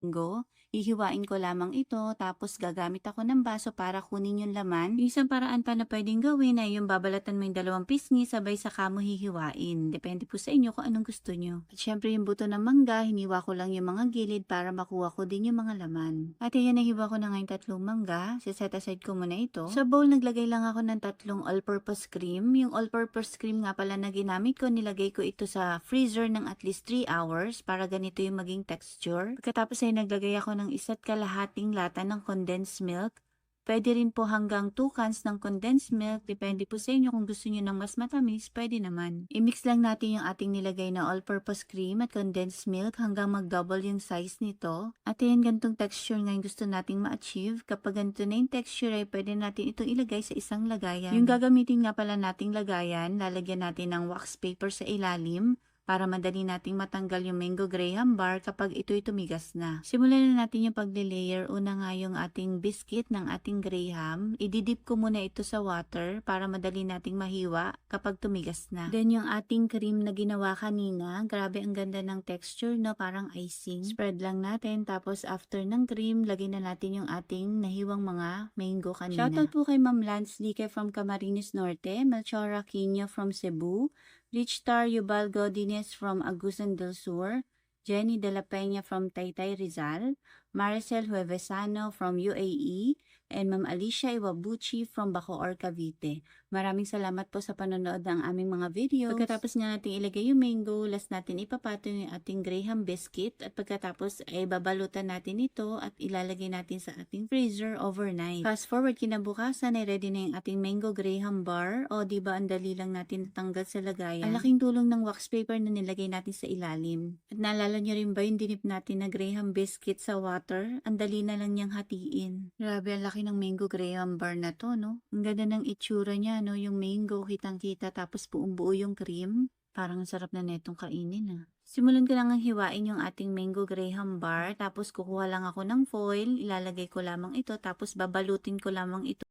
mango. Hihiwain ko lamang ito tapos gagamit ako ng baso para kunin yung laman. Yung isang paraan pa na pwedeng gawin ay yung babalatan mo yung dalawang pisngi sabay saka mo hihiwain. Depende po sa inyo kung anong gusto nyo. At syempre yung buto ng mangga, hiniwa ko lang yung mga gilid para makuha ko din yung mga laman. At ayan, nahiwa ko na nga yung tatlong mangga. Set aside ko muna ito. Sa bowl, naglagay lang ako ng tatlong all-purpose cream. Yung all-purpose cream nga pala na ginamit ko, nilagay ko ito sa freezer ng at least 3 hours para ganito yung maging texture. Pagkatapos ay naglagay ako ng isa't kalahating lata ng condensed milk. Pwede rin po hanggang 2 cans ng condensed milk. Depende po sa inyo kung gusto niyo ng mas matamis, pwede naman. I-mix lang natin yung ating nilagay na all-purpose cream at condensed milk hanggang mag-double yung size nito. At ayan, ganitong texture nga yung gusto nating ma-achieve. Kapag ganito na yung texture ay pwede natin itong ilagay sa isang lagayan. Yung gagamitin nga pala nating lagayan, lalagyan natin ng wax paper sa ilalim para madali nating matanggal yung mango graham bar kapag ito'y tumigas na. Simulan na natin yung pagle-layer. Una nga yung ating biscuit ng ating graham. Ididip ko muna ito sa water para madali nating mahiwa kapag tumigas na. Then yung ating cream na ginawa kanina, grabe ang ganda ng texture, no? Parang icing. Spread lang natin, tapos after ng cream, lagay na natin yung ating nahiwang mga mango kanina. Shoutout po kay Ma'am Lance Lique from Camarines Norte, Melchor Aquino from Cebu, Richtar Yubal Godines from Agusan del Sur, Jenny De La Peña from Taytay Rizal, Maricel Huevesano from UAE, and Ma'am Alicia Iwabuchi from Bacoor, Cavite. Maraming salamat po sa panonood ng aming mga videos. Pagkatapos nga natin ilagay yung mango, last natin ipapatong yung ating graham biscuit at pagkatapos ay babalutan natin ito at ilalagay natin sa ating freezer overnight. Fast forward, kinabukasan ay ready na yung ating mango graham bar. O diba, ang dali lang natin natanggal sa lagayan. Ang laking tulong ng wax paper na nilagay natin sa ilalim. At naalala nyo rin ba yung dinip natin na graham biscuit sa water? Ang dali na lang niyang hatiin. Grabe, ang laki ng mango graham bar na to, no? Ang ganda ng itsura niya, no? Yung mango, kitang-kita, tapos buong-buo yung cream. Parang ang sarap na netong kainin, ah. Simulan ko lang ang hiwain yung ating mango graham bar, tapos kukuha lang ako ng foil, ilalagay ko lamang ito, tapos babalutin ko lamang ito